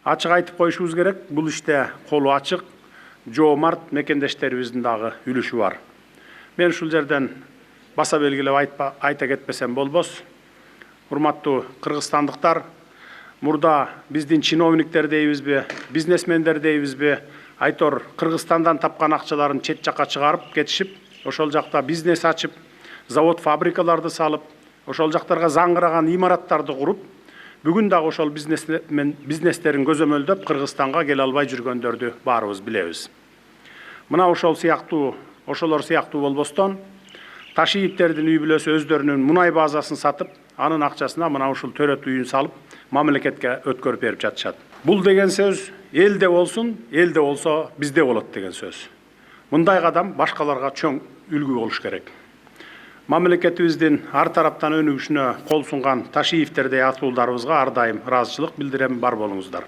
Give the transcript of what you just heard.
Ачык айтып коюшубуз керек, бул иште колу ачык, жоомарт мекендештерибиздин дагы үлүшү бар. Мен ушул жерден баса белгилеп айта кетпесем болбос. Урматтуу кыргызстандыктар, мурда биздин чиновниктер дейбизби, бизнесмендер дейбизби, айтор Кыргызстандан тапкан акчаларын чет жакка чыгарып кетишип, ошол жакта бизнес ачып, завод фабрикаларды салып, ошол жактарга заңгыраган имараттарды куруп, бүгүн дагы ошол бизнестерин көзөмөлдөп Кыргызстанга келе албай жүргөндөрдү баарыбыз билебиз. Мына ошолор сыяктуу болбостон, Ташиевтердин үй бүлөсү өздөрүнүн мунай базасын сатып, анын акчасына мына ушул төрөт үйүн салып, мамлекетке өткөрүп берип жатышат. Бул деген сөз элде болсун, элде болсо бизде болот деген сөз. Мындай кадам башкаларга чоң үлгү болуш керек. Мамлекетибиздин ар тараптан өнүгүшүнө кол сунган Ташиевтердей атуулдарыбызга ар дайым ыраазычылык билдирем, бар болуңуздар.